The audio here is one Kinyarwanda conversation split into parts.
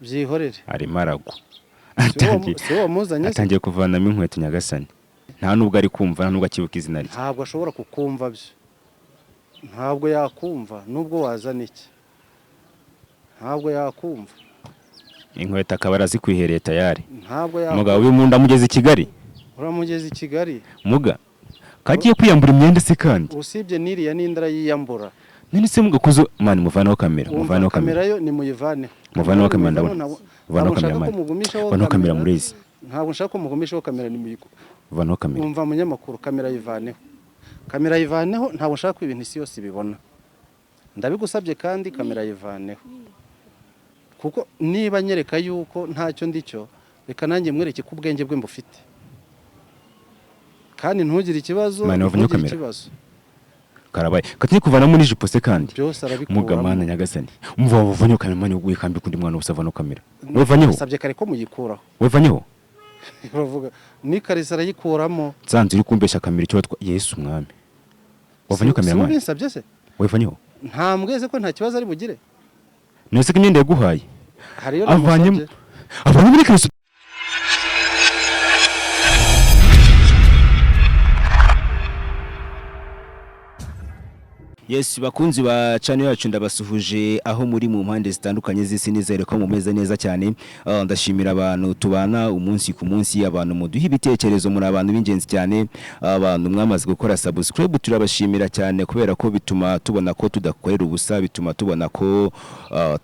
byihorere ari marago si wo muzanye atangiye kuvanamo inkweto nyagasani nta nubwo ari kumva nta nubwo akibuka izina rye ntabwo ashobora kukumva byo ntabwo yakumva nubwo wazana iki ntabwo yakumva inkweto akaba arazikwihereye tayari ntabwo yakumva mugabo uyu muntu amugeze i Kigali uramugeze i Kigali muga kagiye kwiyambura imyenda se kandi usibye n'iriya n'indara yiyambura nini se mugakuzo mani muvanaho kamera yo ni muyivaneho muvanaho kamera ndabona muvanaho kamera mani muvanaho kamera murezi ntabwo nshaka ko mugumishaho kamera ni muyiko muvanaho kamera umva munyamakuru kamera yivaneho ntabwo nshaka ibintu isi yose ibibona ndabigusabye kandi kamera yivaneho kuko niba nyereka yuko ntacyo ndicyo reka nanjye mwereke ko ubwenge bwe mbufite kandi ntugire ikibazo karabaye kati kuvanamo n'ijipo se kandi mugamana nyagasani umva wavanyeho kamera mani wikambi kundi mwana usavano kamera wavanyeho sabye kare ko muyikuraho wavanyeho bavuga ni karisa arayikuramo zanze uri kumbesha kamera icyo Yesu mwami wavanyeho kamera mani sinsabye se wavanyeho ntambweze ko nta kibazo ari bugire nese ko imyenda yaguhaye hariyo avanye muri Kristo Yes bakunzi ba channel yacu ndabasuhuje aho muri mu mpande zitandukanye z'isi nizere ko mumeze neza cyane ndashimira abantu tubana umunsi ku munsi abantu muduha ibitekerezo muri abantu b'ingenzi cyane abantu mwamaze gukora subscribe turabashimira cyane kubera ko bituma tubona ko tudakorera ubusa bituma tubona ko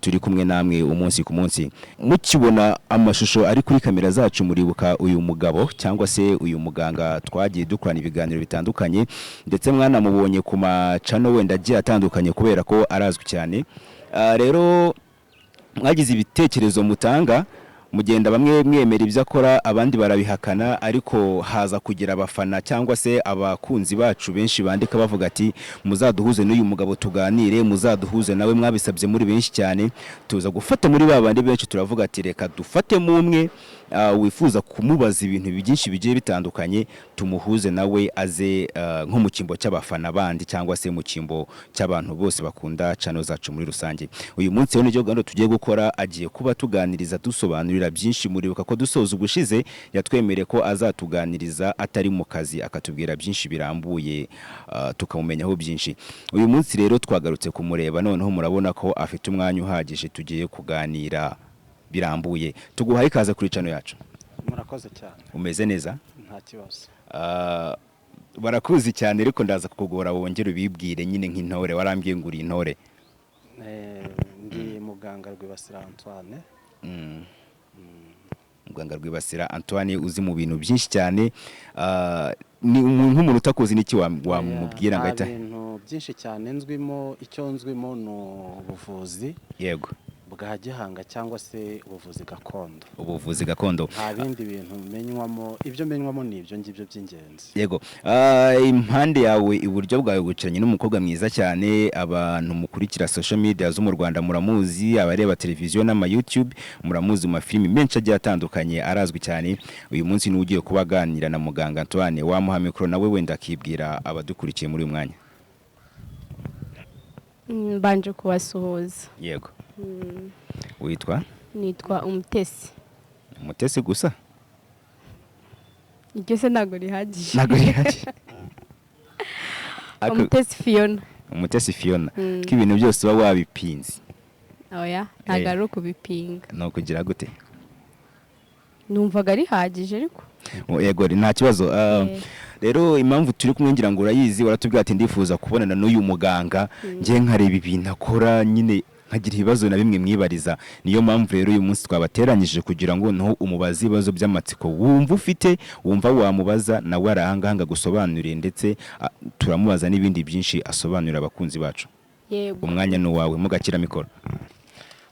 turi kumwe namwe umunsi ku munsi mukibona amashusho ari kuri kamera zacu muribuka uyu mugabo cyangwa se uyu muganga twagiye dukorana ibiganiro bitandukanye ndetse mwana mubonye ku ma channel wenda agiye atandukanye kubera ko arazwi cyane rero mwagize ibitekerezo mutanga mugenda bamwe mwemera ibyo akora abandi barabihakana ariko haza kugira abafana cyangwa se abakunzi bacu benshi bandika bavuga ati muzaduhuze n'uyu mugabo tuganire muzaduhuze nawe mwabisabye muri benshi cyane tuza gufata muri babandi benshi turavuga ati reka dufate mu umwe wifuza kumubaza ibintu byinshi bigiye bitandukanye tumuhuze nawe aze nko mu kimbo cy'abafana bandi cyangwa se mu kimbo cy'abantu bose bakunda channel zacu muri rusange uyu munsi rero n'icyo gahunda tugiye gukora agiye kuba tuganiriza dusobanurira byinshi muribuka ko dusoza ubushize yatwemereye ko azatuganiriza atari mu kazi akatubwira byinshi birambuye tukamumenyaho byinshi uyu munsi rero twagarutse kumureba noneho murabona ko afite umwanya uhagije tugiye kuganira birambuye tuguhaye ikaze kuri channel yacu murakoze cyane umeze neza nta kibazo barakuzi cyane ariko ndaza kukugora wongere ubibwire nyine nk'intore warambwiye nguri intore ndi muganga rwibasira Antoine muganga rwibasira Antoine uzi mu bintu byinshi cyane ni nk'umuntu utakoze n'iki wamubwira ngahita ibintu byinshi cyane nzwimo icyo nzwimo no buvuzi yego bwa gihanga cyangwa se ubuvuzi gakondo nta bindi bintu menywamo ibyo menywamo ni ibyo ngibyo by'ingenzi yego impande yawe iburyo bwawe gucanye n'umukobwa mwiza cyane abantu mukurikira social media zo mu Rwanda muramuzi abareba televiziyo n'ama YouTube muramuzi mu mafilimi menshi agiye atandukanye arazwi cyane uyu munsi ni ugiye kubaganira na muganga Antoine wamuha mikro nawe wenda akibwira abadukurikiye muri uyu mwanya mbanje kubasuhuza yego witwa nitwa umutesi gusa iryo se ntago rihagije umutesi Fiona ko ibintu byose uba wabipinze oya ntago ari ukubipinga no kugira gute numvaga rihagije ariko yego nta kibazo rero impamvu turi kumwe ngira ngo urayizi waratubwira ati ndifuza kubonana n'uyu muganga ngiye nkareba ibintu akora nyine nkagira ibibazo na bimwe mwibariza niyo mpamvu rero uyu munsi twabateranyije kugira ngo no umubazi ibibazo by'amatsiko wumva ufite wumva wamubaza nawe arahanga gusobanurira ndetse turamubaza n'ibindi byinshi asobanurira abakunzi bacu yego umwanya no wawe mugakira mikoro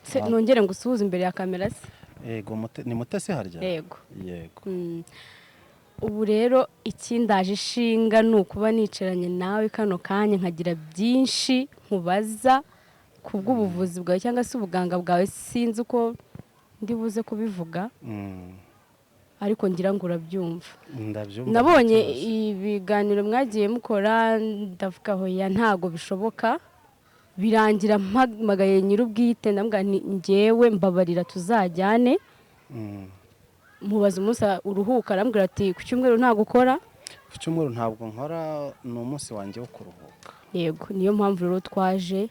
se nongere ngusuhuze imbere ya kamera se yego ni mutesi harya yego ubu rero ikindaje ishinga nukuba nicaranye nawe kano kanya nkagira byinshi nkubaza kubw'ubuvuzi bwawe cyangwa se ubuganga bwawe sinzi uko ndibuze kubivuga ariko ngira ngo urabyumva nabonye ibiganiro mwagiye mukora ndavuga aho ya ntago bishoboka birangira mpamagaye nyir'ubwite ndambwira nti njyewe mbabarira tuzajyane. Mubaza umunsi uruhuka arambwira ati ku cyumweru ntabwo ukora. Ku cyumweru ntabwo nkora, ni umunsi wanjye wo kuruhuka. Yego niyo mpamvu rero twaje,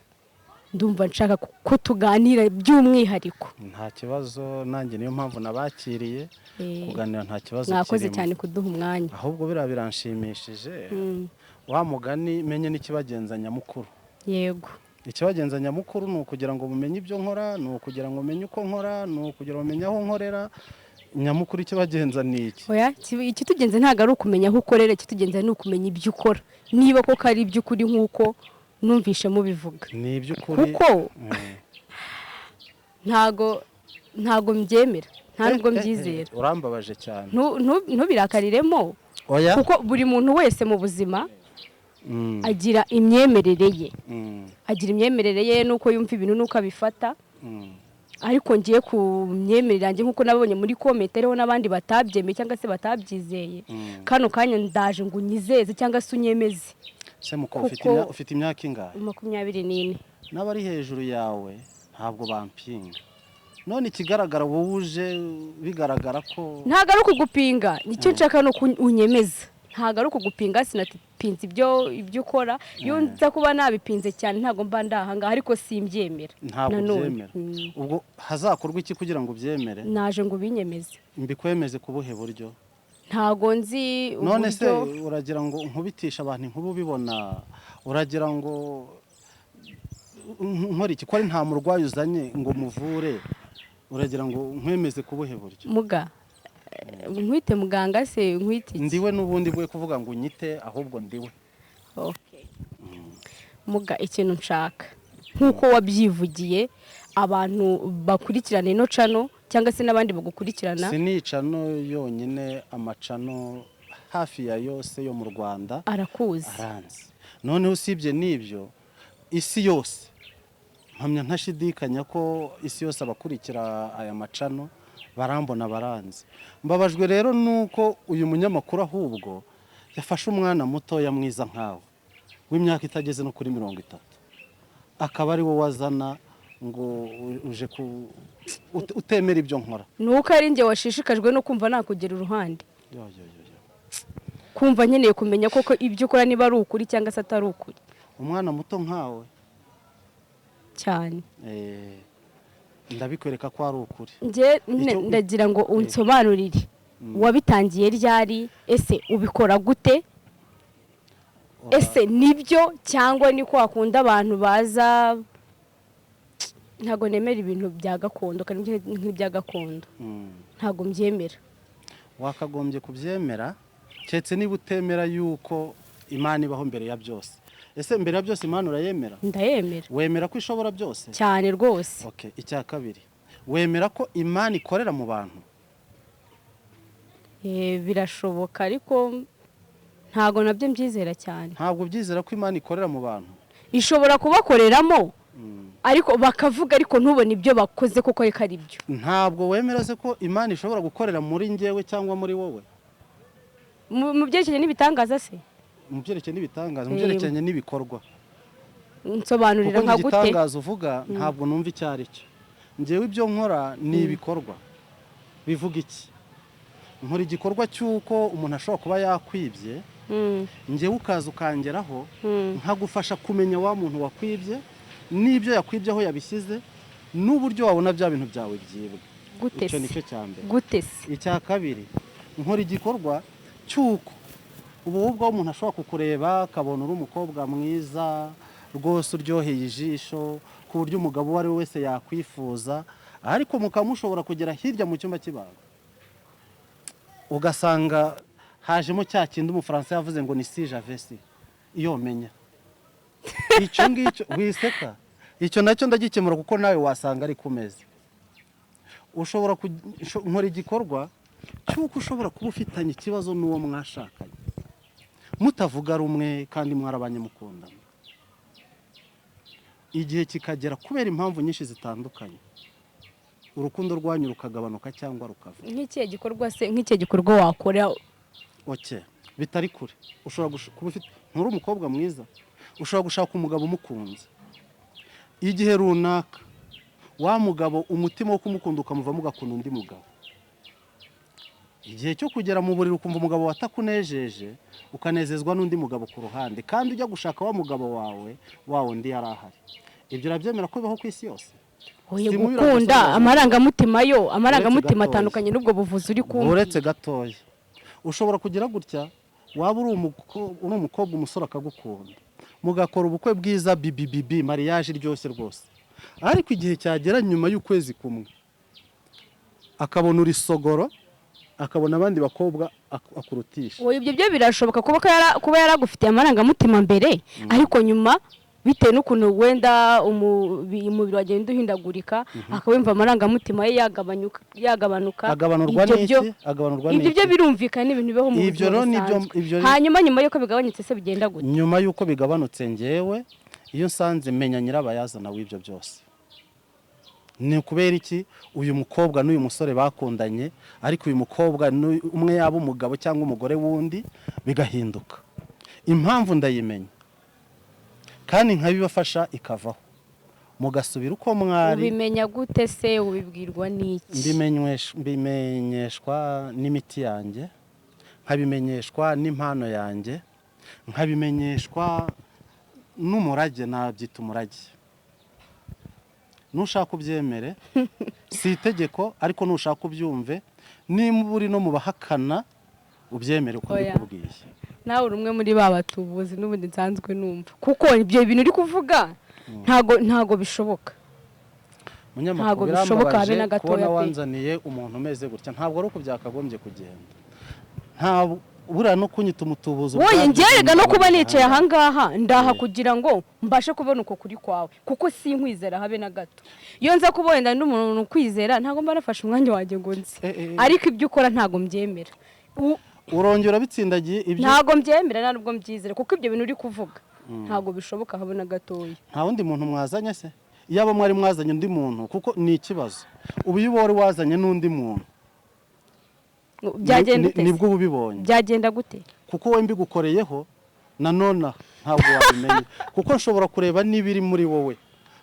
ndumva nshaka ko tuganira by'umwihariko. Nta kibazo, nanjye niyo mpamvu nabakiriye kuganira, nta kibazo kirimo. Mwakoze cyane kuduha umwanya. Ahubwo biranshimishije. Wa mugani menye n'ikibagenza nyamukuru. Yego. Ikibagenza nyamukuru ni ukugira ngo mumenye ibyo nkora, ni ukugira ngo umenye uko nkora, ni ukugira ngo umenye aho nkorera. Nyamukuru ikibagenza ni iki? Oya, ikitugenza ntabwo ari ukumenya aho ukorera, ikitugenza ni ukumenya ibyo ukora. Niba koko ari iby'ukuri nk'uko numvishe mubivuga. Ni iby'ukuri. Kuko ntago mbyemera, nta nubwo mbyizera. Urambabaje cyane. Ntubirakariremo. Oya. Kuko buri muntu wese mu buzima agira imyemerere ye. Agira imyemerere ye nuko yumva ibintu nuko abifata. Ariko ngiye ku myemerere yanjye nkuko nabonye muri comment ariho n'abandi batabyemeye cyangwa se batabyizeye. Kano kanya ndaje ngo unyizeze cyangwa se unyemeze. Se muko ufite imyaka ingahe? 24. N'abari hejuru yawe ntabwo bampinga. None ikigaragara wowe uje bigaragara ko ntago ari ukugupinga, nicyo nshaka no unyemeza. Ntago ari ukugupinga, sinapinze ibyo ukora. Iyo nza kuba nabipinze cyane ntago mba ndahanga, ariko simbyemera. Ntabwo byemera. Ubwo hazakorwa iki kugira ngo ubyemere? Naje ngo binyemeze. Mbikwemeze kubuhe buryo? Ntago nzi uburyo. None se uragira ngo nkubitisha abantu nkubu bibona, uragira ngo nkora iki? Ko ari nta murwayi uzanye ngo muvure, uragira ngo nkwemeze kubuhe buryo? Muga nkwite muganga se nkwite iki? Ndiwe n'ubundi bwe kuvuga ngo unyite, ahubwo ndiwe. Okay. Muga ikintu nshaka nkuko wabyivugiye, abantu bakurikirana ino cano cyangwa se n'abandi bagukurikirana. Sinicano yonyine, amacano hafi ya yose yo mu Rwanda arakuzi. Aranzi. Noneho usibye n'ibyo, isi yose mpamya ntashidikanya ko isi yose abakurikira aya macano barambona baranzi. Mbabajwe rero nuko uyu munyamakuru ahubwo yafashe umwana mutoya mwiza nkawe w'imyaka itageze no kuri 30, akaba ari wo wazana ngo uje utemera ibyo nkora. Nuko ari nge washishikajwe no kumva nakugera uruhande. Kumva nkeneye kumenya koko ibyo ukora niba ari ukuri cyangwa se atari ukuri. Umwana muto nkawe cyane. Ndabikwereka ko ari ukuri. Nge ndagira ngo unsobanurire wabitangiye ryari, ese ubikora gute? Ese nibyo cyangwa ni ko akunda abantu baza? Ntago nemera ibintu bya gakondo kandi nk'ibya gakondo. Ntago mbyemera. Wakagombye kubyemera, cyetse niba utemera yuko Imana ibaho mbere ya byose. Ese mbere ya byose Imana urayemera? Ndayemera. Wemera ko ishobora byose? Cyane rwose. Okay, icya kabiri, wemera ko Imana ikorera mu bantu? Birashoboka ariko ntago nabyo mbyizera cyane. Ntabwo byizera ko Imana ikorera mu bantu? Ishobora kubakoreramo ariko bakavuga ariko ntubone ibyo bakoze kuko reka ari byo. Ntabwo wemera se ko Imana ishobora gukorera muri njyewe cyangwa muri wowe? Mu byerekeye n'ibitangaza se? Mu byerekeye n'ibitangaza, mu byerekeye n'ibikorwa. Nsobanurira nka gute? Igitangaza uvuga ntabwo numva icyo ari cyo. Njyewe ibyo nkora ni ibikorwa. Bivuga iki? Nkora igikorwa cy'uko umuntu ashobora kuba yakwibye, njyewe ukaza ukangeraho nkagufasha kumenya wa muntu wakwibye n'ibyo yakwibye aho yabishyize n'uburyo wabona bya bintu byawe byibwe. Gute se? Icyo nicyo cya mbere. Gute se? Icya kabiri, nkora igikorwa cy'uko ubwo umuntu ashobora kukureba akabona uri umukobwa mwiza rwose uryoheye ijisho ku buryo umugabo uwo ari we wese yakwifuza, ariko mukamushobora kugera hirya mu cyumba cy'ibanga ugasanga hajemo cya kindi umufaransa yavuze ngo ni si javesi iyo menya. Icyo ngicyo wiseka, icyo nacyo ndagikemura kuko nawe wasanga ari kumeze. Ushobora nkora igikorwa cy'uko ushobora kuba ufitanye ikibazo n'uwo mwashakanye mutavuga rumwe kandi mwarabanye mukundana, igihe kikagera kubera impamvu nyinshi zitandukanye urukundo rwanyu rukagabanuka cyangwa rukava. Nk'ikihe gikorwa se? Nk'ikihe gikorwa wakora? Bitari kure. Ushobora kuba ufite nturi umukobwa mwiza, ushobora gushaka umugabo umukunze igihe runaka wa mugabo umutima wo kumukunda ukamuva mugakunda undi mugabo, igihe cyo kugera mu buriri ukumva umugabo watakunejeje ukanezezwa n'undi mugabo ku ruhande, kandi ujya gushaka wa mugabo wawe wa wundi yari ahari. Ibyo urabyemera ko bibaho ku isi yose? Oye, gukunda amarangamutima amarangamutima atandukanye n'ubwo buvuzi uri kumva. Uretse gatoya ushobora kugira gutya, waba uri umukobwa umusore akagukunda, mugakora ubukwe bwiza bibi mariage iryoshye rwose, ariko igihe cyagera nyuma y'ukwezi kumwe akabona uri sogoro, akabona abandi bakobwa akurutisha. Oye, ibyo birashoboka kuba yaragufitiye amarangamutima mbere, ariko nyuma bitewe n'ukuntu wenda umubiri wagenda uhindagurika, akabumva amarangamutima ye yagabanuka. Agabanurwa n'iki? Ibyo byo birumvikana n'ibintu bibaho mu buzima busanzwe. Hanyuma nyuma y'uko bigabanyutse se bigenda gute? Nyuma y'uko bigabanutse njyewe iyo nsanze menya nyirabayazana w'ibyo byose. Ni kubera iki uyu mukobwa n'uyu musore bakundanye, ariko uyu mukobwa umwe yaba umugabo cyangwa umugore wundi bigahinduka. Impamvu ndayimenya kandi nkabibafasha ikavaho, mugasubira uko mwari. Ubimenya gute se? Ubibwirwa n'iki? Mbimenyeshwa n'imiti yanjye, nkabimenyeshwa n'impano yanjye, nkabimenyeshwa n'umurage, nabyita umurage. Nushaka ubyemere si itegeko, ariko nushaka ubyumve, nimba uri no mu bahakana ubyemere uko bikubwiye. Nawe uri umwe muri ba batubuzi n'ubundi nsanzwe numva, kuko ibyo bintu uri kuvuga ntago bishoboka. Munyamakuru birambabaje kubona wanzaniye umuntu umeze gutya, ntabwo ari uko byakagombye kugenda. Ntabwo buriya no kunyita umutubuzi. Wowe ngerega no kuba nicaye ahangaha ndaha kugira ngo mbashe kubona uko kuri kwawe, kuko si nkwizera habe na gato. Iyo nza kubona n'umuntu kwizera ntago mba nafashe umwanya wanjye ngo nzi, ariko ibyo ukora ntago mbyemera. Urongera bitsindagiye ibyo ntago mbyemera nubwo mbyizere, kuko ibyo bintu uri kuvuga ntago bishoboka habe na gatoya. Nta wundi muntu mwazanye se? Yaba mwari mwazanye undi muntu, kuko ni ikibazo. Ubu iyo wari wazanye n'undi muntu byagenda gute? Nibwo ubibonye. Byagenda gute? Kuko we mbigukoreyeho nanone ntabwo wabimenye, kuko nshobora kureba n'ibiri muri wowe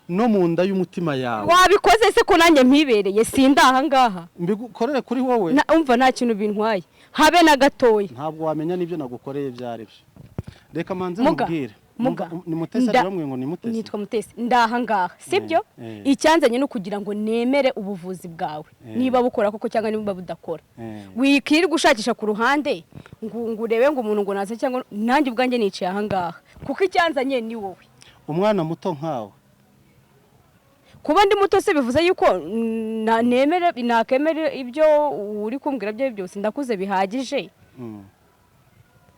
no mu nda y'umutima yawe. Wabikoze se ko nanjye mpibereye sindaha ngaha? Mbigukorere kuri wowe. Umva nta kintu bintwaye habe na gatoya. Ntabwo wamenya n'ibyo nagukoreye byari byo. Reka manze mubwire. Ni Mutesi aramwe ngo ni Mutesi. Nitwa Mutesi ndaha ngaha, sibyo? Icyanzanye no kugira ngo nemere ubuvuzi bwawe, niba bukora koko cyangwa niba budakora. Wikiri gushakisha ku ruhande ngo urebe ngo umuntu ngo naze, cyangwa nanjye ubwanjye niciye aha ngaha, kuko icyanzanye ni wowe. Umwana muto nkawe. Kuba ndi muto se bivuze yuko nakemere ibyo uri kumbwira byo byose? Ndakuze bihagije.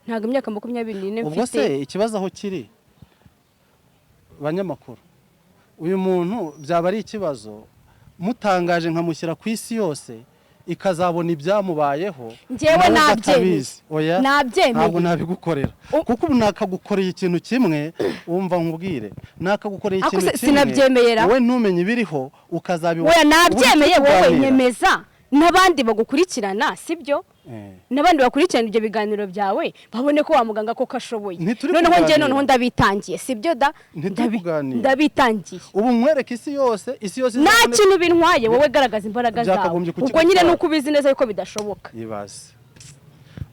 Ntago imyaka 24 mfite. Ubwo se ikibazo aho kiri, banyamakuru, uyu muntu byaba ari ikibazo mutangaje nkamushyira ku isi yose ikazabona ibyamubayeho. Njyewe nabyemeye. Ntabwo nabigukorera, kuko ubu nakagukoreye ikintu kimwe, wumva nkubwire, nakagukoreye ikintu kimwe sinabyemeyera. Wowe ntumenye ibiriho ukazabibona. Wowe nabyemeye, wowe nyemeza n'abandi bagukurikirana, sibyo? N'abandi bakurikirana ibyo biganiro byawe babone ko wa muganga ko kashoboye. Noneho ndabitangiye, sibyo da? Ndabitangiye. Ubu nkwereka isi yose nta kintu bintwaye. Wowe garagaza imbaraga zawe, ubwo nyine nuko ubizi neza yuko bidashoboka. Ibaze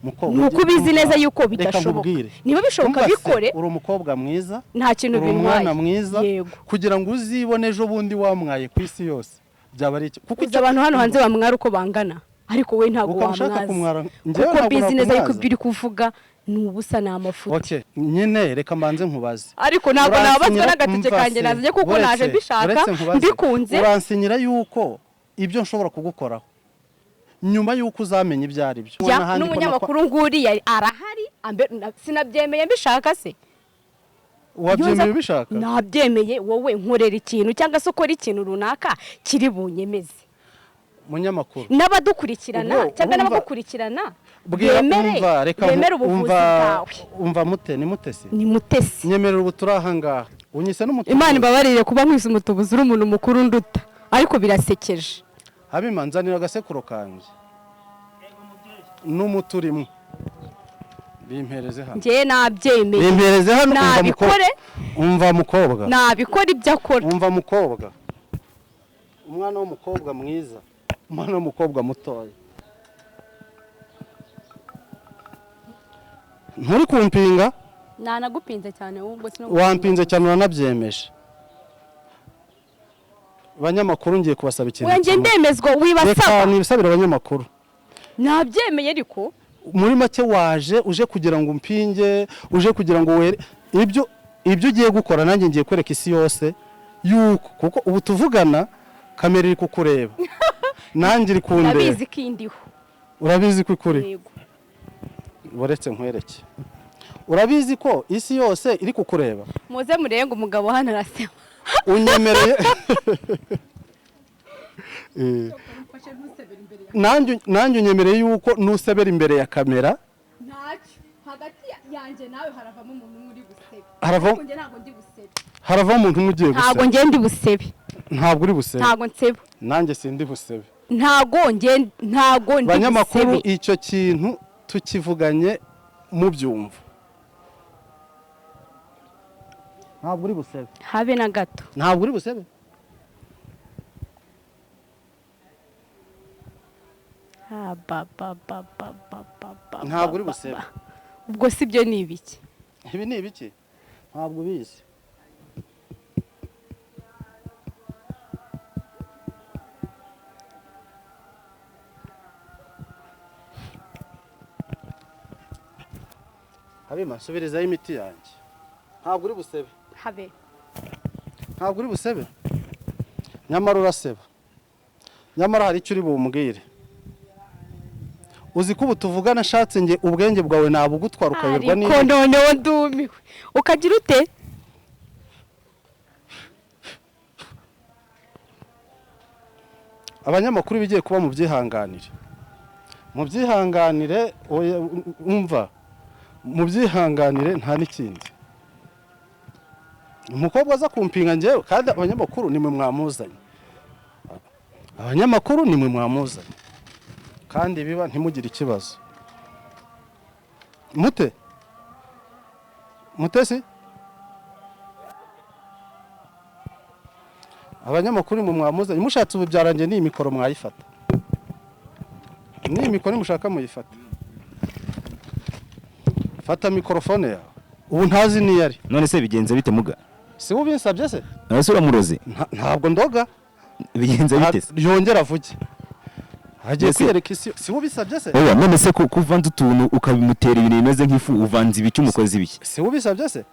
nuko ubizi neza yuko bidashoboka. Niba bishoboka bikore. Uri umukobwa mwiza, nta kintu bintwaye, umwana mwiza, kugira ngo uzibone ejo bundi wamwaye ku isi yose. Byaba ari kuko abantu hano hanze bamwara uko bangana, ariko we ntago wamwaza, kuko business yuko biri kuvuga nubusa n'amafuti. Okay, nyine reka mbanze nkubaze. Ariko ntabwo nabazwa n'agatike kanjye naze kuko naje mbishaka mbikunze. Uransinyira yuko ibyo nshobora kugukoraho nyuma yuko uzamenya ibyo ari byo. N'umunyamakuru nguri arahari, sinabyemeye mbishaka se. Wabyemeye bishaka? Nabyemeye. Wowe nkorera ikintu cyangwa se ukora ikintu runaka kiri bunyemeze. Munyamakuru n'abadukurikirana cyangwa n'abagukurikirana bwemere ubuvuzi bwawe. Umva ni Mutesi. Ni Mutesi. Nyemerera ubu turaha ngaha unyise n'umutubuzi. Imana imbabarire kuba nkwise umutubuzi uri umuntu mukuru nduta, ariko birasekeje. Habimanzanira agasekuro kanje n'umuturimo bimpereze hano njye nabyemeye bimpereze hano nabikore umva mukobwa nabikora ibyo akora umva mukobwa umwana w'umukobwa mwiza umwana w'umukobwa mutoya nturi kumpinga nanagupinze cyane ahubwo wampinze cyane uranabyemeje abanyamakuru ngiye kubasaba ikintu wenge ndemezwa wibasaba nibisabira abanyamakuru nabyemeye ariko muri make waje uje kugira ngo umpinge uje kugira ngo were ibyo ugiye gukora nanjye ngiye kwereka isi yose yuko kuko ubu tuvugana kamera iri kukureba nanjye iri kundeba urabizi ko indiho urabizi ko ikuri uretse nkwereke urabizi ko isi yose iri kukureba muze murenga umugabo hano arasema unyemereye nanjye unyemereye yuko nusebera imbere ya kamera ntacyo hagati yanjye nawe haravamo umuntu muri busebe haravamo umuntu umugiye guseba ntabwo njye ndi busebe ntabwo uri busebe ntabwo nsebe nanjye sindi busebe ntabwo ndi banyamakuru icyo kintu tukivuganye mubyumva ntabwo uri busebe habe na gato ntabwo uri busebe ntabwo uri busebe ubwo si byo ni ibiki ibi ni ibiki ntabwo ubizi habima subirizaho imiti yanjye ntabwo uri busebe habe ntabwo uri busebe nyamara uraseba nyamara hari icyo uri bumbwire uzi ko ubu tuvugana ashatse nge ubwenge bwawe nabugutwara ukayoberwa niba ariko noneho ndumiwe ukagira ute abanyamakuru bigiye kuba mu byihanganire umva mu byihanganire nta n'ikindi umukobwa aza kumpinga ngewe kandi abanyamakuru nimwe mwamuzanye kandi biba ntimugire ikibazo mutesi abanyamakuru nimwe mwamuzanye mushatse ubu byarangiye n'iyi mikoro mwayifata n'iyi mikoro nimushaka muyifata fata mikorofone yawe ubu ntazi niyo ari none se bigenze bite muga si wowe ubinsabye se none se uramuroze ntabwo ndoga bigenze bite yongera avuge hagiye kwiyereka isi si wowe ubisabye se oya none se kuvanze utuntu ukabimutera ibintu bimeze nk'ifu uvanze ibiki umukozi ibiki si wowe ubisabye se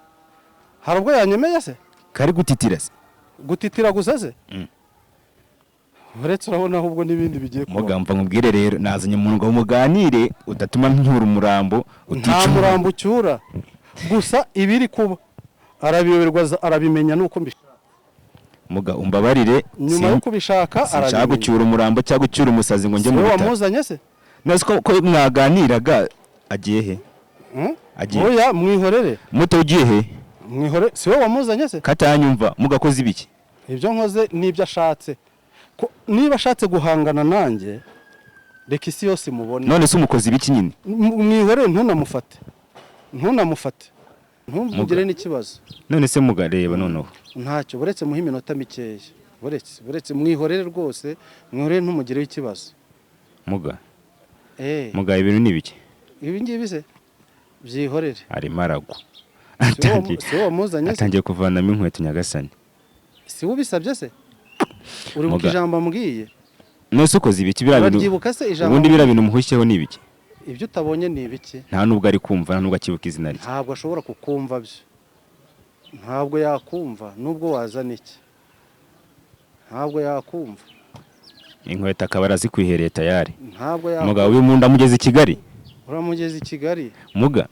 hari ubwo yanyemeye se kari gutitira se gutitira gusa se uretse urabona ahubwo n'ibindi bigiye kuba mugamva nkubwire rero nazanye umuntu ngo muganire udatuma ntura umurambo nta murambo ucyura gusa ibiri kuba arabiyoberwa arabimenya nuko mbishaka muga umbabarire nyuma yo kubishaka arabimenya gucyura umurambo cyangwa gucyura umusazi ngo njye mu bitaro wamuzanye se nose ko mwaganiraga agiye he agiye oya mwihorere muto ugiye he mwihore si wowe wamuzanye se katanyumva mugakoze ibiki ibyo nkoze nibyo ashatse niba ashatse guhangana nanjye reka isi yose mubone none se umukozi ibiki nyine mwihorere ntunamufate ntumugire n'ikibazo none se mugareba noneho ntacyo buretse muha iminota mikeya buretse mwihorere rwose mwihorere ntumugireho ikibazo muga ibintu ni biki ibi ngibi se byihorere arimo aragwa si wowe wamuzanye se atangiye kuvanamo inkweto nyagasani si wowe ubisabye se uri mu ijambo ambwiye nose ukoze ibiki biriya bintu ubundi biriya bintu umuhushyeho ni ibiki ibyo utabonye ni ibiki nta nubwo ari kumva nta nubwo akibuka izina rye ntabwo ashobora kukumva byo ntabwo yakumva nubwo wazana iki ntabwo yakumva inkweto akaba arazikwihereye tayari ntabwo yakumva muga uyu muntu amugeze i Kigali uramugeze i Kigali muga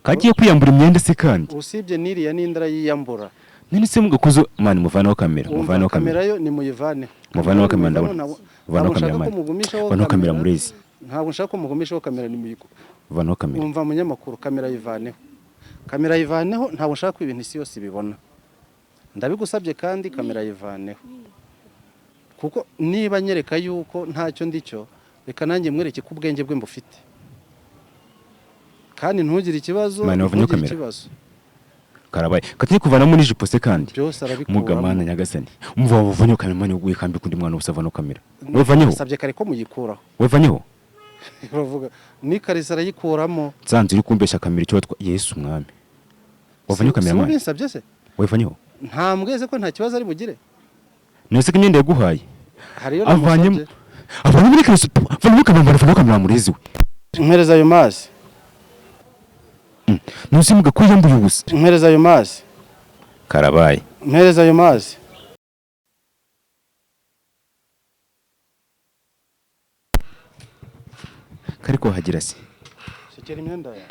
kagiye kwiyambura imyenda se kandi usibye n'iriya n'indara yiyambura nini se muga kuzo mani muvanaho kamera yo ni muyivaneho muvanaho kamera ndabona muvanaho kamera mani muvanaho kamera murezi ntabwo nshaka ko mugumishaho kamera ni muyiko muvanaho kamera umva munyamakuru kamera yivaneho ntabwo nshaka ko ibintu isi yose ibibona ndabigusabye kandi kamera yivaneho kuko niba nyereka yuko ntacyo ndicyo reka nanjye mwereke ko ubwenge bwe mbufite kandi ntugire ikibazo Mwana wavunye ntugire kamera. ikibazo Karabaye katari kuvana muri jipo se kandi byose mugamana arabikuramo nyagasani umva wavunye kamera mani uguye kambi kundi mwana usava no kamera wevanyeho nasabye kare ko muyikuraho wevanyeho uravuga ni karisa arayikuramo zanze uri kumbesha kamera icyo Yesu mwami wavunye kamera mani nsabye se wevanyeho ntambweze ko nta kibazo ari bugire nese ko imyenda yaguhaye hariyo avanye muri kristo avanye kamera murezi we mpereza ayo mazi nusimuga ko yambuye ubusa mpereza ayo mazi karabaye mpereza ayo mazi kariko hagira se shikera imyenda ya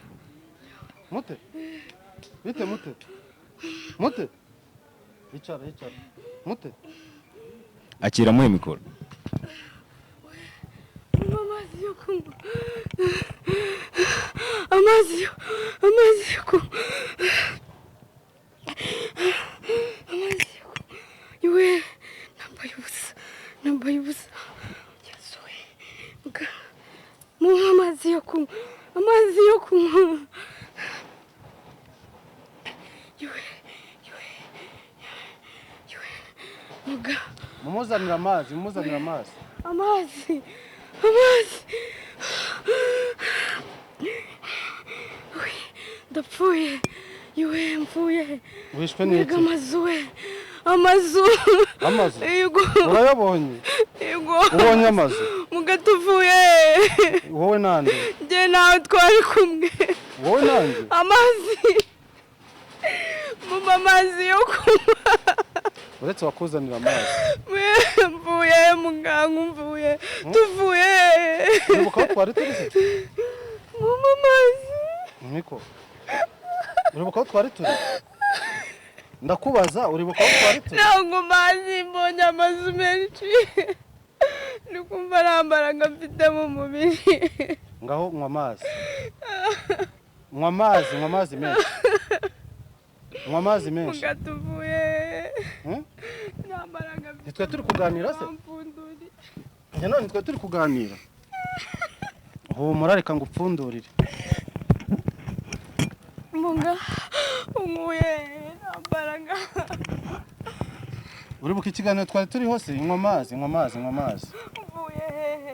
mute bite mute icara mute akira muhe mikoro amazi yo kunywa amazi yo kunywa iwe nambaye ubusa yasoye mu amazi yo kunywa iwe muga mumuzanira amazi ndapfuye iwe mvuye wishwe n'iki amazu yego urayabonye yego ubonye amazu mugatuvuye wowe nande nge nawe twari kumwe wowe nande amazi yo kunywa uretse wakuzanira amazi mvuye muganga mvuye tuvuye uribuka ko twari turi mu amazi niko uribuka ko twari turi ndakubaza uribuka ko twari turi ntabwo mazi mbonye amazu menshi ni kumva nta mbaraga mfite mu mubiri ngaho nywa amazi menshi mugatuvuye nta mbaraga mfite nitwe turi kuganira se none twe turi kuganira humura reka ngo upfundurire munga unguye nta mbaraga uribuka ikiganiro twari turi hose nywa amazi uvuye hehe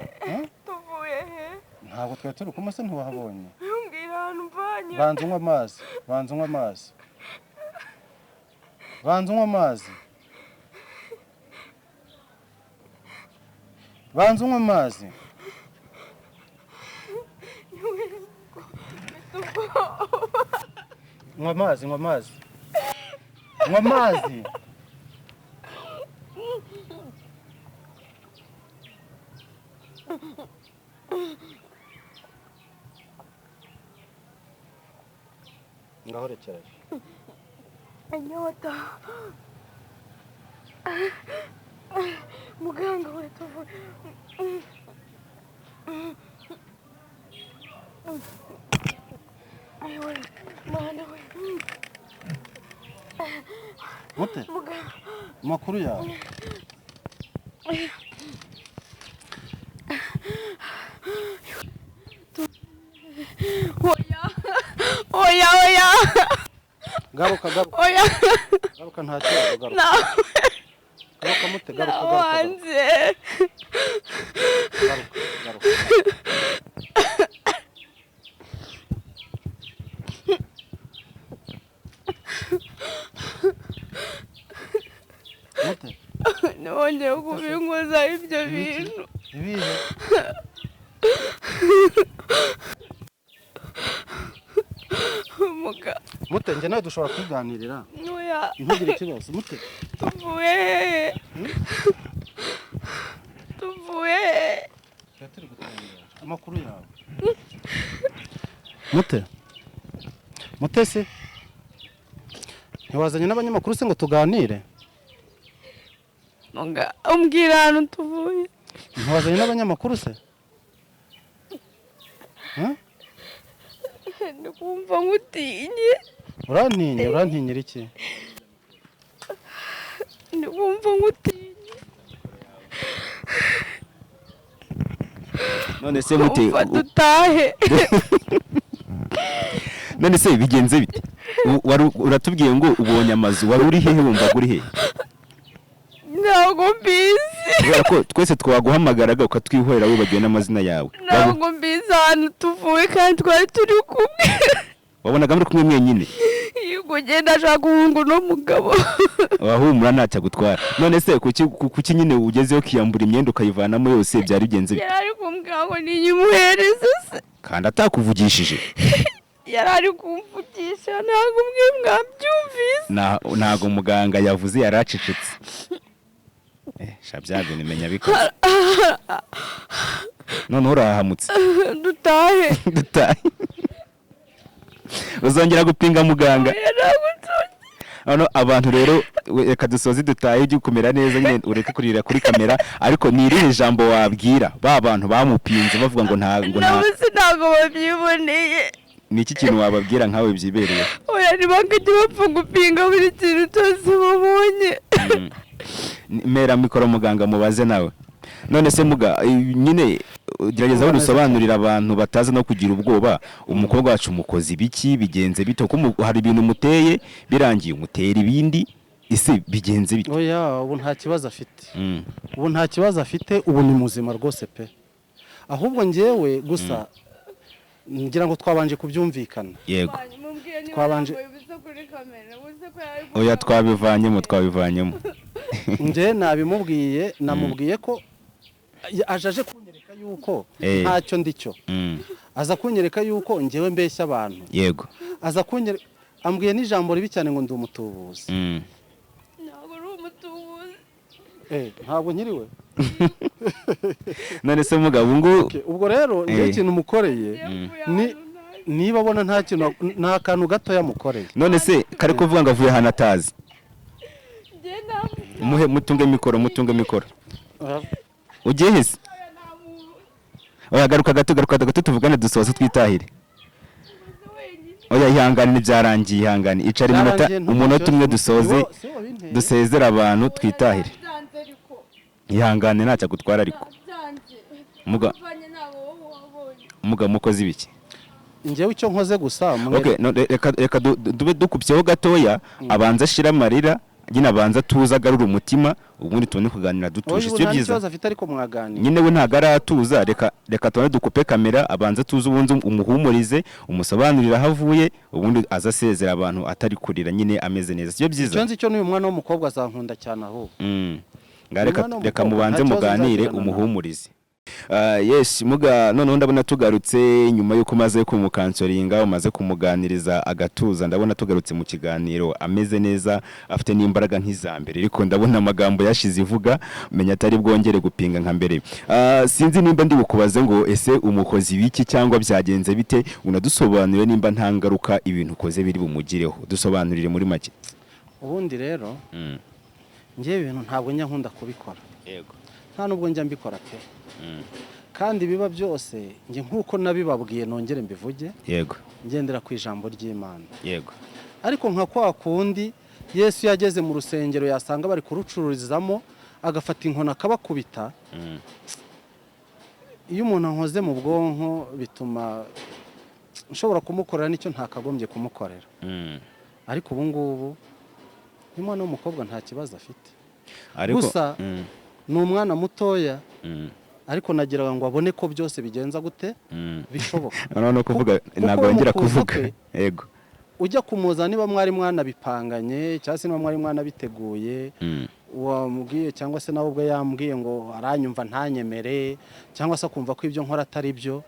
tuvuye he ntabwo twari turi kumwe se ntiwahabonye mbwira ahantu mvanye banza unywa amazi nywa amazi ngaho rekeraje inyota muganga we tuvuye ayiwe mwana we mute makuru yawe oya garuka oya garuka nta kibazo garuka mute garuka wanze garuka mute nongeye kubinkoza ibyo bintu ibihe mute njye nawe dushobora kwiganirira ntugire ikibazo mute tuvuye turi gutangira amakuru yawe mute se ntiwazanye n'abanyamakuru se ngo tuganire umbwira ahantu tuvuye ntiwazanye n'abanyamakuru se ndi kumva ngutinye urantinyira iki ndi kumva ngutinye none se mute dutahe none se bigenze bite uratubwiye ngo ubonye amazu wari uri hehe wumva uri hehe ntabwo mbizi kubera ko twese twaguhamagaraga ukatwihorera wibagiwe n'amazina yawe ntabwo mbizi ahantu tuvuye kandi twari turi kumwe wabonaga muri kumwe mwenyine yuko ugenda ashaka guhunga uno mugabo wahumura ntacyo agutwara none se kuki nyine ugezeho ukiyambura imyenda ukayivanamo yose byari bigenze bite yari ari kumbwira ngo niyimuhereze se kandi atakuvugishije yari ari kumvugisha ntabwo mwabyumvise ntabwo muganga yavuze yari acecetse shabya bintu menya bikoze none urahamutse dutahe uzongera gupinga muganga hano abantu rero reka dusoze dutahe ujye kumera neza nyine ureke kurira kuri kamera ariko ni irihe jambo wabwira ba bantu bamupinze bavuga ngo ntabwo babyiboneye ni iki kintu wababwira nkawe byibereye oya ntibakajya bapfa gupinga buri kintu cyose babonye mera mikoro muganga mubaze nawe none se muga nyine gerageza aho dusobanurira abantu bataza no kugira ubwoba umukobwa wacu umukozi biki bigenze bito ko hari ibintu muteye birangiye umutera ibindi ese bigenze bito oya ubu nta kibazo afite ubu nta kibazo afite ubu ni muzima rwose pe ahubwo ngewe gusa ngira ngo twabanje kubyumvikana yego twabanje oya twabivanyemo nge nabimubwiye namubwiye ko ajaje kunyereka yuko ntacyo ndicyo aza kunyereka yuko ngewe mbeshya abantu yego aza kunyereka ambwiye n'ijambo ribi cyane ngo ndi umutubuzi ntabwo uri umutubuzi ntabwo nkiriwe none se mugabo ubwo rero ngewe ikintu umukoreye niba abona nta kantu gato yamukoreye none se kare kuvuga ngo avuye ahantu atazi mutunge mikoro ugiye hese oya garuka gato tuvugane dusoze twitahire oya ihangane n'ibyarangiye ihangane icara umunota umwe dusoze dusezera abantu twitahire ihangane ntacyo agutwara ariko muga mukoze ibiki njyewe icyo nkoze gusa reka dube dukubyeho gatoya abanza ashira amarira nyine abanza tuza agarura umutima ubundi tubone kuganira dutuje cyo byiza afite ariko mwaganira nyine we ntago aratuza reka tubone dukupe kamera abanza tuza ubundi umuhumurize umusobanurira aho avuye ubundi aza asezera abantu atari kurira nyine ameze neza cyo byiza icyo nzi cyo n'uyu mwana w'umukobwa azankunda cyane aho reka mubanze muganire umuhumurize yes muga noneho ndabona tugarutse nyuma yuko maze kumukansoringa umaze kumuganiriza agatuza ndabona tugarutse mu kiganiro ameze neza afite n'imbaraga nk'izambere ariko ndabona amagambo yashize ivuga menya atari bwongere gupinga nka mbere sinzi nimba ndi bukubaze ngo ese umukozi wiki cyangwa byagenze bite unadusobanurire nimba nta ngaruka ibintu ukoze biri bumugireho dusobanurire muri make ubundi rero ngiye ibintu ntabwo nkunda kubikora yego nta nubwo njya mbikora pe kandi biba byose nge nkuko nabibabwiye nongere mbivuge yego ngendera ku ijambo ry'Imana yego ariko nka kwa kundi Yesu yageze mu rusengero yasanga bari kurucururizamo agafata inkona akabakubita iyo umuntu ankoze mu bwonko bituma nshobora kumukorera nicyo ntakagombye kumukorera ariko ubu ngubu umwana w'umukobwa nta kibazo afite gusa ni umwana mutoya ariko nagiraga ngo abone ko byose bigenza gute bishoboka no kuvuga ntabwo yongera kuvuga yego ujya kumuza niba mwari mwana bipanganye cyangwa se niba mwari mwana biteguye wamubwiye cyangwa se nawe ubwo yambwiye ngo aranyumva ntanyemere cyangwa se akumva ko ibyo nkora atari byo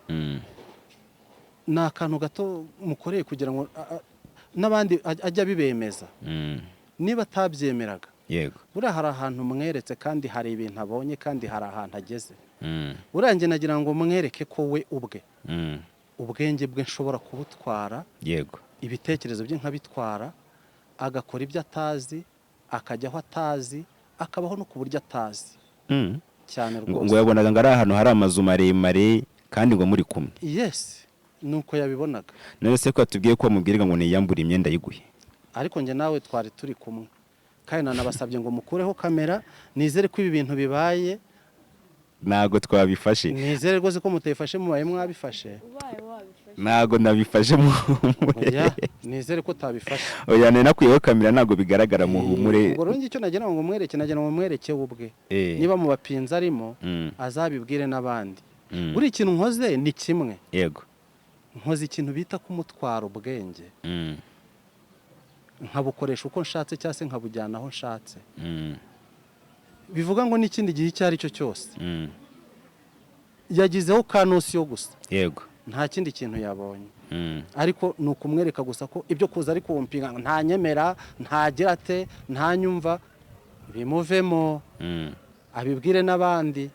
ni akantu gato mukoreye kugira ngo n'abandi ajya bibemeza niba atabyemeraga yego buriya hari ahantu mweretse kandi hari ibintu abonye kandi hari ahantu ageze urange nagira ngo mwereke ko we ubwe ubwenge bwe nshobora kubutwara yego ibitekerezo bye nkabitwara agakora ibyo atazi akajya aho atazi akabaho no ku buryo atazi cyane rwose ngo yabonaga ngo ari ahantu hari amazu maremare kandi ngo muri kumwe yes nuko yabibonaga none se ko atubwiye ko amubwiraga ngo niyambure imyenda yiguye ariko njye nawe twari turi kumwe kandi nanabasabye ngo mukureho kamera nizere ko ibi bintu bibaye ntago twabifashe nizere rwose ko mutayifashe mubaye mwabifashe ntago nabifashe muhumure. oya nizere ko utabifashe. Oya nakwiyeho kamera ntago bigaragara muhumure. ubwo rero icyo nagira ngo mwereke ubwe niba mu bapinza arimo azabibwire n'abandi. buri ikintu nkoze ni kimwe. Yego. Nkoze ikintu bita kumutwara ubwenge. Nkabukoresha uko nshatse cyangwa se nkabujyana aho nshatse. Bivuga ngo n'ikindi gihe icyo ari cyo cyose yagizeho kanusi yo gusa. Yego. Nta kindi kintu yabonye. Ariko ni ukumwereka gusa ko ibyo kuza ari kumpinga nta nyemera ntagira ate nta nyumva bimuvemo abibwire n'abandi.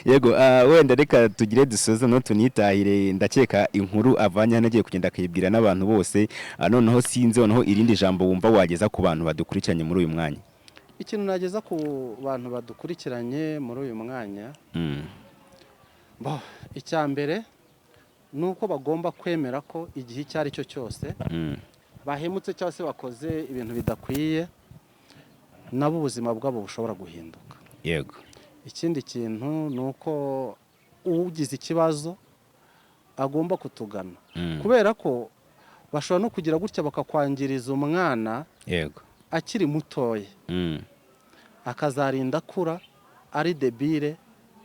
Yego. Wenda reka tugire dusoza no tunitahire. Ndakeka inkuru avanye hano agiye kugenda akayibwira n'abantu bose. Noneho sinzi noneho irindi jambo wumva wageza ku bantu badukurikiranye muri uyu mwanya. Ikintu nageza ku bantu badukurikiranye muri uyu mwanya icya mbere ni uko bagomba kwemera ko igihe icyo ari cyo cyose bahemutse cyangwa se bakoze ibintu bidakwiye nabo ubuzima bwabo bushobora guhinduka. Yego. Ikindi kintu ni uko ugize ikibazo agomba kutugana kubera ko bashobora no kugira gutya bakakwangiriza umwana. Yego. Akiri mutoya akazarinda akura ari debile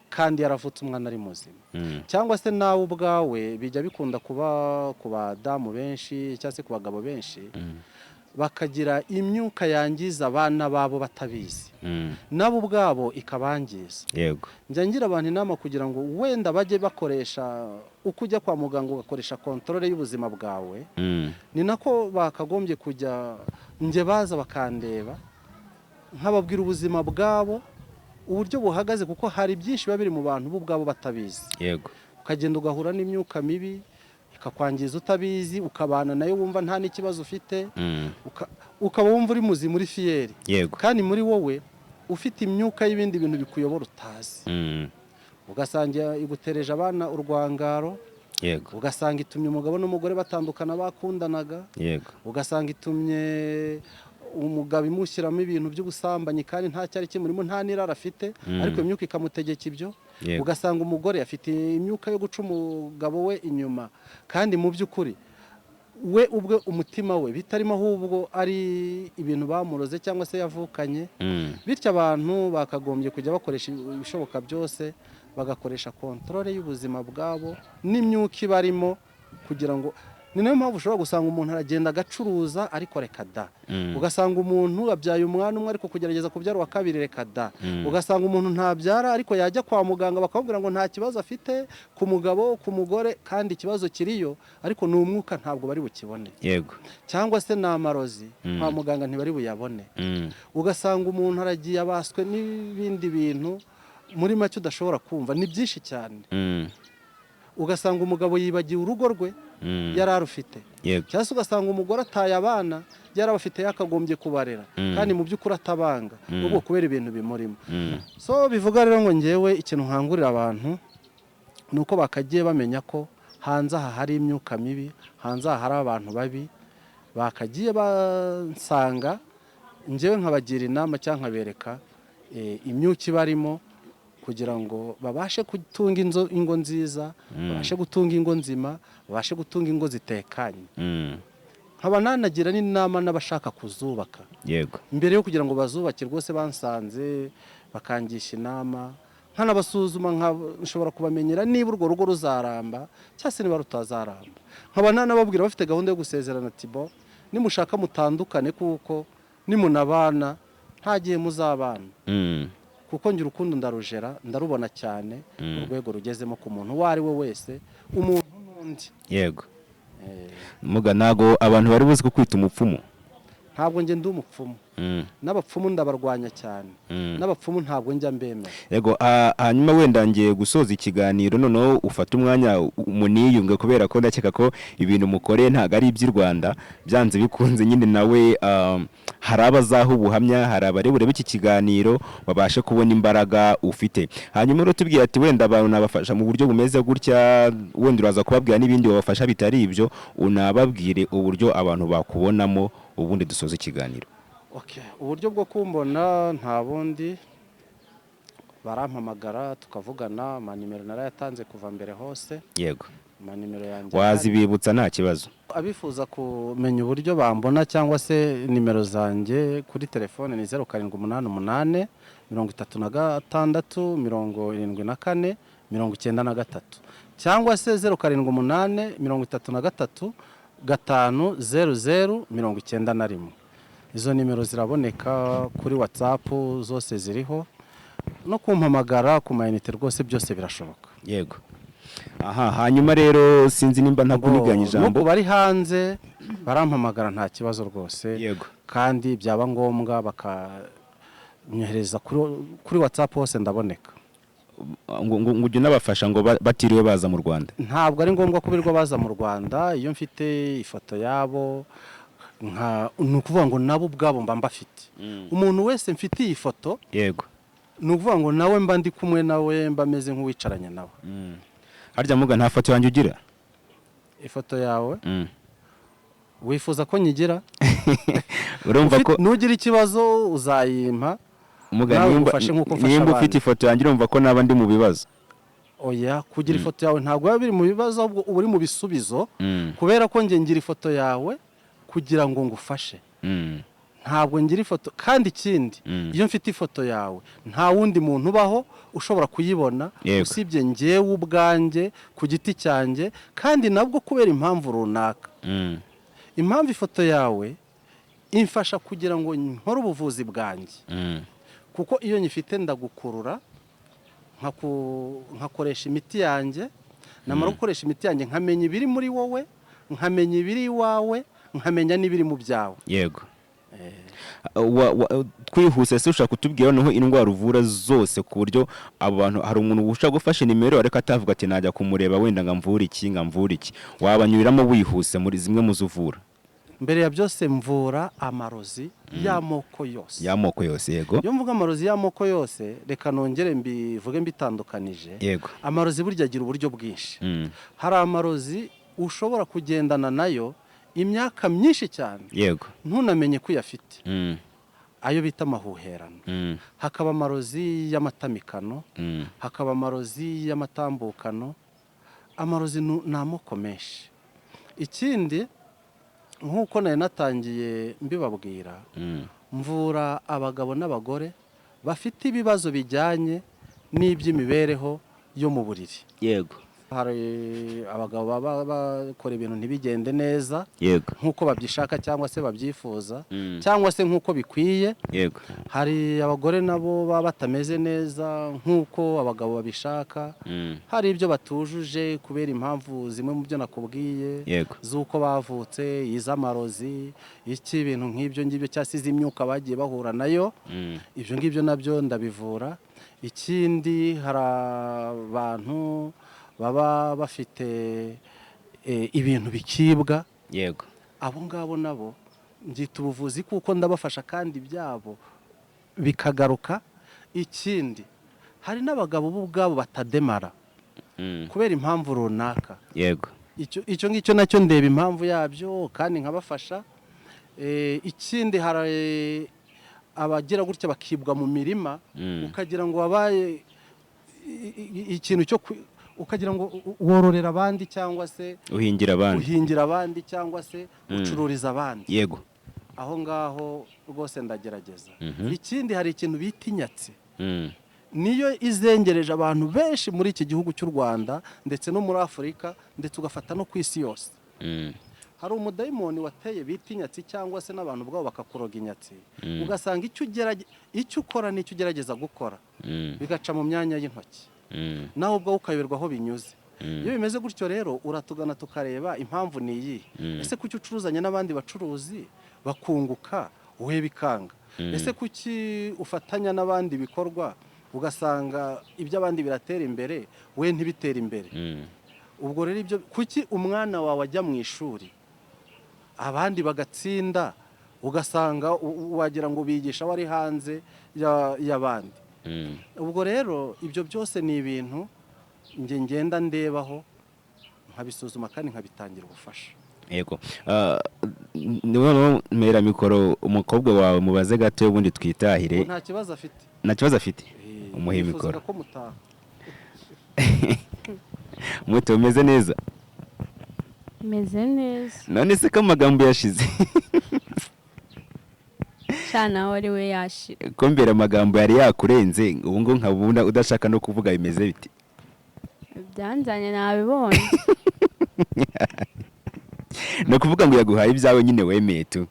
kandi yaravutse umwana ari muzima. Cyangwa se nawe ubwawe bijya bikunda kuba ku badamu benshi cyangwa se ku bagabo benshi bakagira imyuka yangiza abana babo batabizi nabo ubwabo ikabangiza. Yego. Njya ngira abantu inama kugira ngo wenda bajye bakoresha uko ujya kwa muganga ugakoresha kontrole y'ubuzima bwawe ni nako bakagombye kujya nge baza bakandeba nkababwira ubuzima bwabo uburyo buhagaze kuko hari byinshi biba biri mu bantu bo ubwabo batabizi. Yego. Ukagenda ugahura n'imyuka mibi ikakwangiza utabizi ukabana nayo wumva nta n'ikibazo ufite ukaba wumva uri muzima uri fiyeri. Yego. Kandi muri wowe ufite imyuka y'ibindi bintu bikuyobora utazi. Ugasanga igutereje abana urwangaro. Yego. Ugasanga itumye umugabo n'umugore batandukana bakundanaga. Yego. Ugasanga itumye umugabo imushyiramo ibintu by'ubusambanyi kandi nta cyari kimurimo nta nirara afite ariko imyuka ikamutegeka ibyo. Ugasanga umugore afite imyuka yo guca umugabo we inyuma kandi mu by'ukuri we ubwe umutima we bitarimo ahubwo ari ibintu bamuroze cyangwa se yavukanye. Bityo abantu bakagombye kujya bakoresha ibishoboka byose bagakoresha kontrole y'ubuzima bwabo n'imyuka ibarimo kugira ngo ni nayo mpamvu ushobora gusanga umuntu aragenda agacuruza ariko reka da. Ugasanga umuntu abyaye umwana umwe ariko kugerageza kubyara wa kabiri reka da. Ugasanga umuntu ntabyara ariko yajya kwa muganga bakabwira ngo nta kibazo afite ku mugabo ku mugore kandi ikibazo kiriyo ariko ni umwuka ntabwo bari bukibone. Yego. Cyangwa se ni amarozi kwa muganga ntibari buyabone. Ugasanga umuntu aragiye abaswe n'ibindi bintu muri make udashobora kumva ni byinshi cyane. Ugasanga umugabo yibagiwe urugo rwe yararufite. Cyangwa se ugasanga umugore ataye abana yarabafite yakagombye kubarera kandi mu by'ukuri atabanga ubwo kubera ibintu bimurimo. So bivuga rero ngo ngewe ikintu nkangurira abantu ni uko bakagiye bamenya ko hanze aha hari imyuka mibi, hanze aha hari abantu babi, bakagiye bansanga ngewe nkabagira inama cyangwa nkabereka imyuka ibarimo kugira ngo babashe gutunga ingo nziza, babashe gutunga ingo nzima, babashe gutunga ingo zitekanye. Nkaba nanagira n'inama n'abashaka kuzubaka. Yego. Mbere yo kugira ngo bazubake rwose bansanze bakangisha inama nkanabasuzuma nshobora kubamenyera niba urwo rugo ruzaramba cyangwa se niba rutazaramba. Nkaba nanababwira bafite gahunda yo gusezerana ati bo nimushaka mutandukane kuko nimunabana nta gihe muzabana. Kuko ngira urukundo ndarujera ndarubona cyane urwego rugezemo ku muntu uwo ari we wese umuntu n'undi. Yego. Muga nago abantu bari buzi ko kwita umupfumu. Ntabwo nge ndi umupfumu. N'abapfumu ndabarwanya cyane. N'abapfumu ntabwo njya mbemera. Yego. Hanyuma wenda ngiye gusoza ikiganiro noneho ufata umwanya umuniyunge kubera ko ndakeka ko ibintu mukoreye ntago ari iby'i Rwanda byanze bikunze nyine nawe hari abazaho ubuhamya hari abarebure b'iki kiganiro babashe kubona imbaraga ufite. Hanyuma rero tubwiye ati wenda abantu nabafasha mu buryo bumeze gutya wenda uraza kubabwira n'ibindi babafasha bitari ibyo unababwire uburyo abantu bakubonamo ubundi dusoza ikiganiro. Uburyo bwo kumbona nta bundi barampamagara tukavugana amanimero narayatanze kuva mbere hose. Yego. amanimero yanjye wazibibutsa nta kibazo. abifuza kumenya uburyo bambona cyangwa se nimero zanjye kuri telefone ni 0788 36 74 93 cyangwa se 0788 33 500 91. Izo nimero ziraboneka kuri WhatsApp, zose ziriho, no kumpamagara ku mayinite rwose byose birashoboka. Yego. Aha, hanyuma rero sinzi nimba ntakuniganya ijambo. Nuko bari hanze barampamagara nta kibazo rwose. Yego. Kandi byaba ngombwa bakanyohereza kuri WhatsApp hose ndaboneka. ngo ujye nabafasha ngo batiriwe baza mu Rwanda. Ntabwo ari ngombwa kubirwa baza mu Rwanda, iyo mfite ifoto yabo nukuvuga ngo nabo ubwabo mba mbafite. Umuntu wese mfite iyi foto, yego, nukuvuga ngo nawe mba ndi kumwe nawe, mba meze nk'uwicaranye nawe. Harya muga nta foto yanjye ugira? Ifoto yawe wifuza ko nyigira? Urumva ko nugira ikibazo uzayimpa. Nimba ufite ifoto yanjye urumva ko naba ndi mu bibazo. Oya, kugira ifoto yawe ntabwo biba biri mu bibazo, ahubwo uba uri mu bisubizo, kubera ko nge ngira ifoto yawe kugira ngo ngufashe. Ntabwo ngira ifoto, kandi ikindi iyo mfite ifoto yawe nta wundi muntu ubaho ushobora kuyibona usibye ngewe ubwanjye ku giti cyanjye, kandi nabwo kubera impamvu runaka. Impamvu ifoto yawe imfasha kugira ngo nkore ubuvuzi bwanjye, kuko iyo nyifite ndagukurura nkakoresha imiti yanjye, namara gukoresha imiti yanjye nkamenya ibiri muri wowe, nkamenya ibiri iwawe, nkamenya n'ibiri mu byawe. Yego. Twihuse se ushaka kutubwira noneho indwara uvura zose ku buryo abo bantu hari umuntu ushaka gufasha nimero ariko atavuga ati najya kumureba wenda ngamvura iki, wabanyuriramo wihuse muri zimwe muzuvura? Mbere ya byose mvura amarozi y'amoko yose. Y'amoko yose, yego. Iyo mvuga amarozi y'amoko yose, reka nongere mbivuge mbitandukanije. Yego. Amarozi burya agira uburyo bwinshi. Hari amarozi ushobora kugendana nayo imyaka myinshi cyane, yego, ntunamenye ko uyafite. Ayo bita amahuherano. Hakaba amarozi y'amatamikano, hakaba amarozi y'amatambukano. Amarozi ni amoko menshi. Ikindi nk'uko nari natangiye mbibabwira, mvura abagabo n'abagore bafite ibibazo bijyanye n'iby'imibereho yo mu buriri. Yego. Hari abagabo baba bakora ibintu ntibigende neza, yego, nk'uko babyishaka cyangwa se babyifuza, cyangwa se nk'uko bikwiye. Yego. Hari abagore nabo baba batameze neza nk'uko abagabo babishaka. Hari ibyo batujuje kubera impamvu zimwe mu byo nakubwiye, yego, z'uko bavutse, iz'amarozi, iki ibintu nk'ibyo ngibyo cyasize imyuka bagiye bahura nayo. Ibyo ngibyo nabyo ndabivura. Ikindi hari abantu baba bafite ibintu bikibwa. Yego. Abo ngabo nabo ngita ubuvuzi kuko ndabafasha kandi byabo bikagaruka. Ikindi hari n'abagabo bo ubwabo batademara kubera impamvu runaka. Yego. Icyo ngicyo nacyo ndeba impamvu yabyo kandi nkabafasha. Ikindi hari abagira gutya bakibwa mu mirima, ukagira ngo wabaye ikintu cyo ukagira ngo wororera abandi cyangwa se uhingira abandi cyangwa se ucururiza abandi. Yego. Aho ngaho rwose ndagerageza. Ikindi hari ikintu bita inyatsi. Niyo izengereje abantu benshi muri iki gihugu cy'u Rwanda ndetse no muri Afurika ndetse ugafata no ku isi yose. Hari umudayimoni wateye bita inyatsi cyangwa se n'abantu ubwabo bakakuroga inyatsi, ugasanga icyo ukora n'icyo ugerageza gukora bigaca mu myanya y'intoki, nawe ubwo ukayoberwa aho binyuze. Iyo bimeze gutyo rero uratugana tukareba impamvu ni iyi. Ese kuki ucuruzanya n'abandi bacuruzi bakunguka wowe bikanga? Ese kuki ufatanya n'abandi bikorwa ugasanga iby'abandi biratera imbere we ntibitera imbere? Ubwo rero ibyo kuki umwana wawe ajya mu ishuri abandi bagatsinda ugasanga wagira ngo bigisha wari hanze y'abandi? Ubwo rero ibyo byose ni ibintu ngenda ndebaho nkabisuzuma kandi nkabitangira ubufasha. Yego. Niwe mera mikoro umukobwa wawe mubaze gato ubundi twitahire. Nta kibazo afite. Nta kibazo afite. Umuhe mikoro. Muto umeze neza? meze neza none se ko amagambo yashize cyane wari we yashira ko mbere amagambo yari yakurenze ubu ngo nkabuna udashaka no kuvuga bimeze biti byanzanye nabibonye no kuvuga ngo yaguhaye ibyawe nyine wemeye tu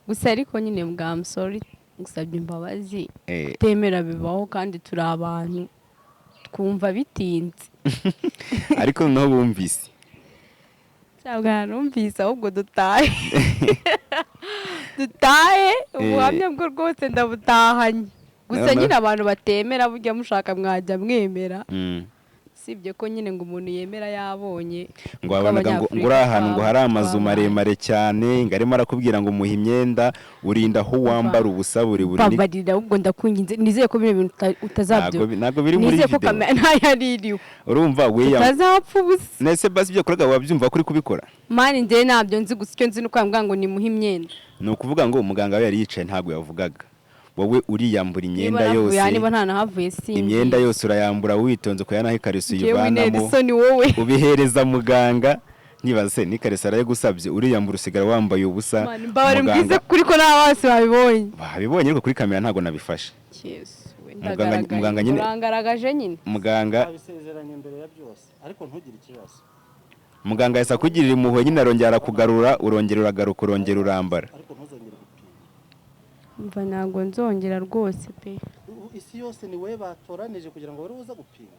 gusa ariko nyine bwa musori gusabye imbabazi temera bibaho kandi turi abantu twumva bitinze ariko no bumvise cyangwa numvise ahubwo dutahe ubuhamya bwo rwose ndabutahanye gusa nyine abantu batemera burya mushaka mwajya mwemera sibye ko nyine ngo umuntu yemera yabonye ngo wabonaga ngo uri ahantu ngo hari amazu maremare cyane ngo arimo arakubwira ngo muhe imyenda urinda aho wambara ubusa buri babarira ahubwo ndakunginze nizeye ko bino bintu utazabyumva ntabwo biri muri video nizeye ko kamera ntayaririwe urumva weya utazapfa ubusa nese basi ibyo koraga wabyumva kuri kubikora mani njye ntabyo nzi gusa icyo nzi nuko yambwira ngo nimuhe imyenda ni ukuvuga ngo umuganga we yari yicaye ntabwo yavugaga wowe uriyambura imyenda yose niba nta nahavuye simbi imyenda yose urayambura witonze ko yanaho ikariso uyivanamo ubihereza muganga niba se n'ikariso arayigusabye uriyambura usigara wambaye ubusa muganga kuri ko nta bose babibonye ariko kuri kamera ntabwo nabifashe muganga nyine urangaragaje nyine muganga abisezeranye imbere ya byose ariko ntugire ikibazo muganga yasa kugirira impuhwe nyine arongera arakugarura urongera uragaruka urongera urambara mva ntabwo nzongera rwose pe isi yose ni we batoranije kugira ngo bari buza gupinga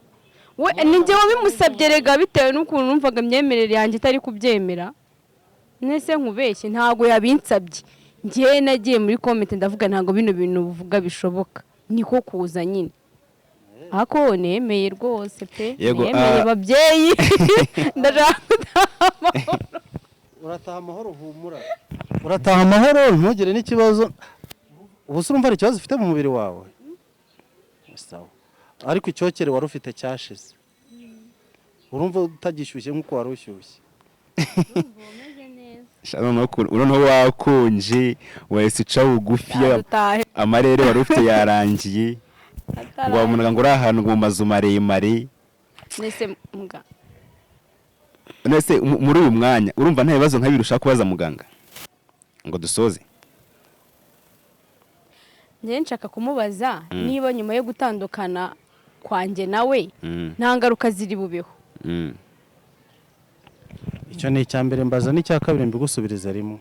we ni njye wabimusabye rega bitewe n'ukuntu numvaga imyemerere yanjye itari kubyemera nese nkubeshye ntabwo yabinsabye njyewe nagiye muri komite ndavuga ntabwo bino bintu buvuga bishoboka niko kuza nyine ako nemeye rwose pe nemeye babyeyi ndashaka gutaha amahoro urataha amahoro humura urataha amahoro ntugire n'ikibazo ubu se urumva hari ikibazo ufite mu mubiri wawe sawa ariko icyokere wari ufite cyashize urumva utagishyushye nk'uko wari ushyushye urabona wakonje wahise uca bugufi amarere wari ufite yarangiye wabonaga ngo uri ahantu mu mazu maremare nese muri uyu mwanya urumva nta bibazo nk'abiri ushaka kubaza muganga ngo dusoze njye nshaka kumubaza niba nyuma yo gutandukana kwanjye nawe nta ngaruka ziri bubeho icyo ni icya mbere mbaza n'icya kabiri mbigusubiriza rimwe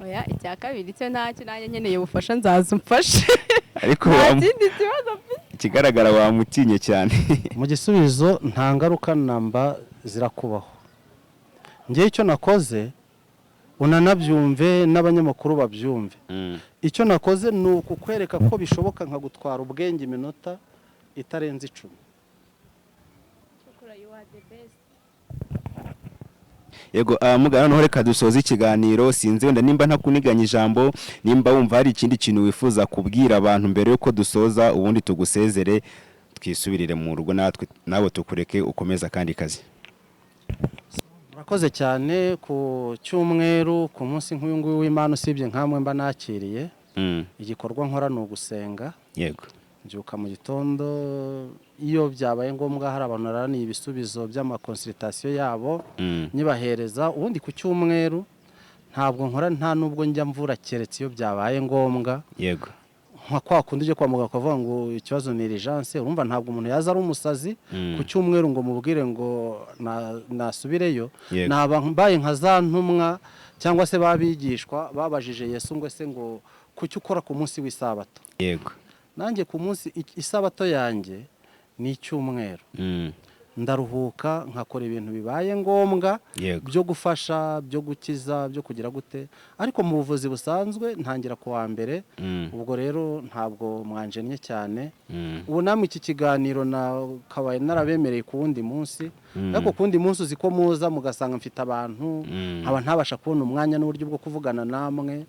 oya icya kabiri cyo ntacyo nanjye nkeneye ubufasha nzaza umfashe ariko ikigaragara wamutinye cyane mu gisubizo nta ngaruka namba zirakubaho njye icyo nakoze unanabyumve n'abanyamakuru babyumve icyo nakoze ni ukukwereka ko bishoboka nka gutwara ubwenge iminota itarenze 10 yego mugana no reka dusoza ikiganiro sinzi wenda nimba ntakuniganya ijambo nimba wumva hari ikindi kintu wifuza kubwira abantu mbere yuko dusoza ubundi tugusezere twisubirire mu rugo natwe nawe tukureke ukomeza kandi kazi murakoze cyane ku cyumweru ku munsi nk'uyu nguyu w'Imana usibye nkamwe mba nakiriye igikorwa nkora ni ugusenga yego mbyuka mu gitondo iyo byabaye ngombwa hari abantu naraniye ibisubizo by'amakonsultation yabo nyibahereza ubundi ku cyumweru ntabwo nkora nta nubwo njya mvura keretse iyo byabaye ngombwa yego nka kwa kundi uje kwa muganga akavuga ngo ikibazo ni urgence urumva ntabwo umuntu yaza ari umusazi ku cyumweru ngo mubwire ngo nasubireyo mbaye nka za ntumwa cyangwa se babigishwa babajije Yesu ngo se ngo kuki ukora ku munsi w'isabato yego nanjye ku munsi isabato yanjye ni icyumweru ndaruhuka nkakora ibintu bibaye ngombwa byo gufasha byo gukiza byo kugira gute ariko mu buvuzi busanzwe ntangira ku wa mbere ubwo rero ntabwo mwanjennye cyane ubu namwe iki kiganiro nakabaye narabemereye ku wundi munsi ariko ku wundi munsi uzi ko muza mugasanga mfite abantu nkaba ntabasha kubona umwanya n'uburyo bwo kuvugana namwe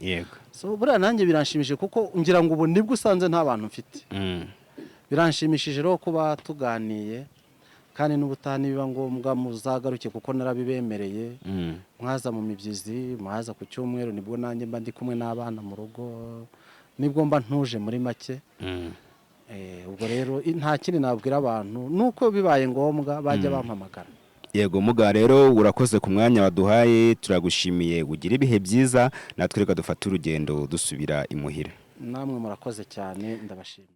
so buriya nanjye biranshimishije kuko ngira ngo ubu nibwo usanze nta bantu mfite biranshimishije rero kuba tuganiye kandi n'ubutani biba ngombwa muzagaruke kuko narabibemereye mwaza mu mibyizi mwaza ku cyumweru nibwo nanjye mba ndi kumwe n'abana mu rugo nibwo mba ntuje muri make ubwo rero nta kindi nabwira abantu nuko bibaye ngombwa bajya bampamagara. Yego muga rero urakoze ku mwanya waduhaye, turagushimiye, ugira ibihe byiza, natwe reka dufate urugendo dusubira imuhira. Namwe murakoze cyane, ndabashimiye.